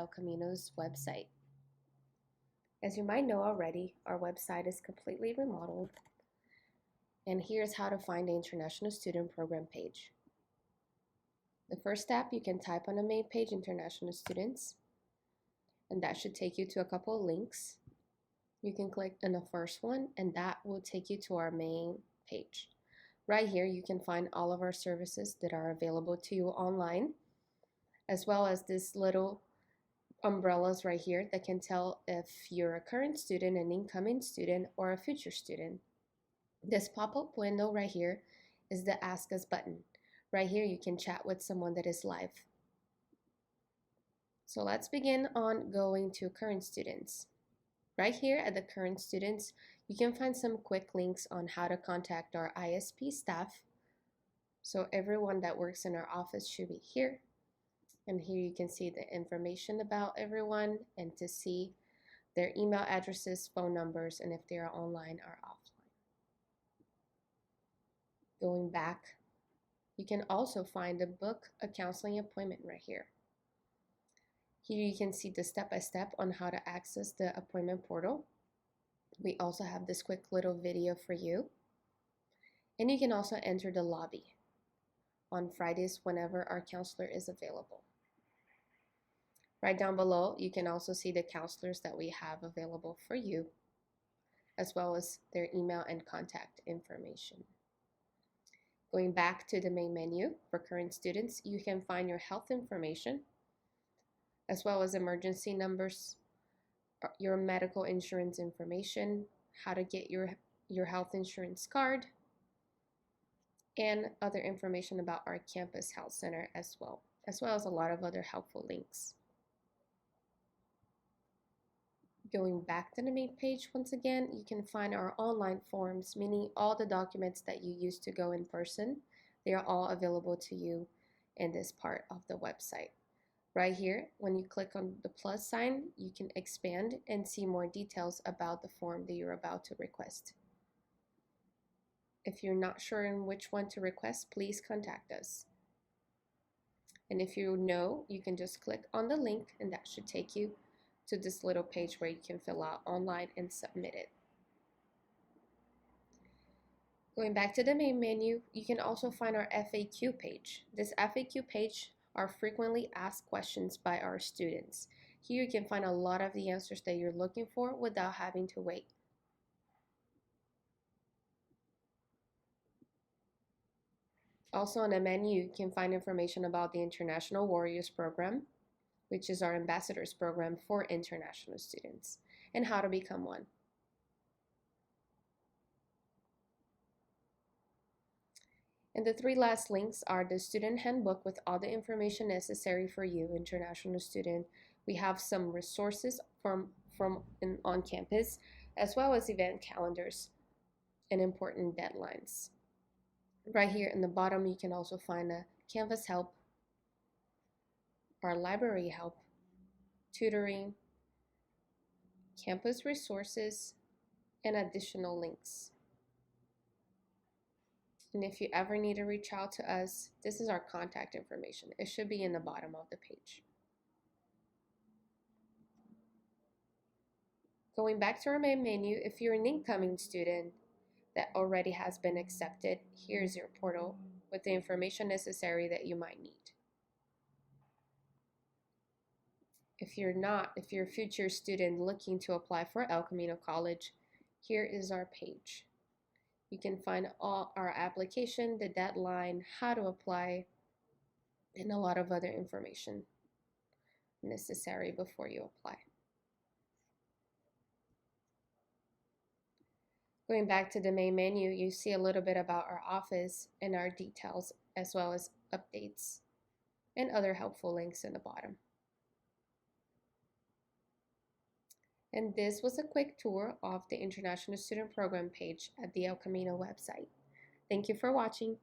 El Camino's website. As you might know already, our website is completely remodeled, and here's how to find the International Student Program page. The first step, you can type on the main page International Students, and that should take you to a couple of links. You can click on the first one, and that will take you to our main page. Right here, you can find all of our services that are available to you online, as well as this little umbrellas right here that can tell if you're a current student, an incoming student, or a future student. This pop-up window right here is the Ask Us button. Right here, you can chat with someone that is live. So let's begin on going to current students. Right here at the current students, you can find some quick links on how to contact our ISP staff. So everyone that works in our office should be here. And here you can see the information about everyone and to see their email addresses, phone numbers, and if they are online or offline. Going back, you can also find the book a counseling appointment right here. Here you can see the step-by-step on how to access the appointment portal. We also have this quick little video for you. And you can also enter the lobby on Fridays whenever our counselor is available. Right down below, you can also see the counselors that we have available for you, as well as their email and contact information. Going back to the main menu for current students, you can find your health information, as well as emergency numbers, your medical insurance information, how to get your health insurance card, and other information about our campus health center as well as a lot of other helpful links. Going back to the main page once again, you can find our online forms, meaning all the documents that you used to go in person. They are all available to you in this part of the website. Right here, when you click on the plus sign, you can expand and see more details about the form that you're about to request. If you're not sure in which one to request, please contact us. And if you know, you can just click on the link and that should take you to this little page where you can fill out online and submit it. Going back to the main menu, you can also find our FAQ page. This FAQ page are frequently asked questions by our students. Here you can find a lot of the answers that you're looking for without having to wait. Also on the menu, you can find information about the International Warriors Program, which is our ambassadors program for international students, and how to become one. And the three last links are the student handbook with all the information necessary for you, international student. We have some resources from on campus, as well as event calendars and important deadlines. Right here in the bottom, you can also find a Canvas help, our library help, tutoring, campus resources, and additional links. And if you ever need to reach out to us, this is our contact information. It should be in the bottom of the page. Going back to our main menu, if you're an incoming student that already has been accepted, here's your portal with the information necessary that you might need. If you're a future student looking to apply for El Camino College, here is our page. You can find all our application, the deadline, how to apply, and a lot of other information necessary before you apply. Going back to the main menu, you see a little bit about our office and our details, as well as updates and other helpful links in the bottom. And this was a quick tour of the International Student Program page at the El Camino website. Thank you for watching.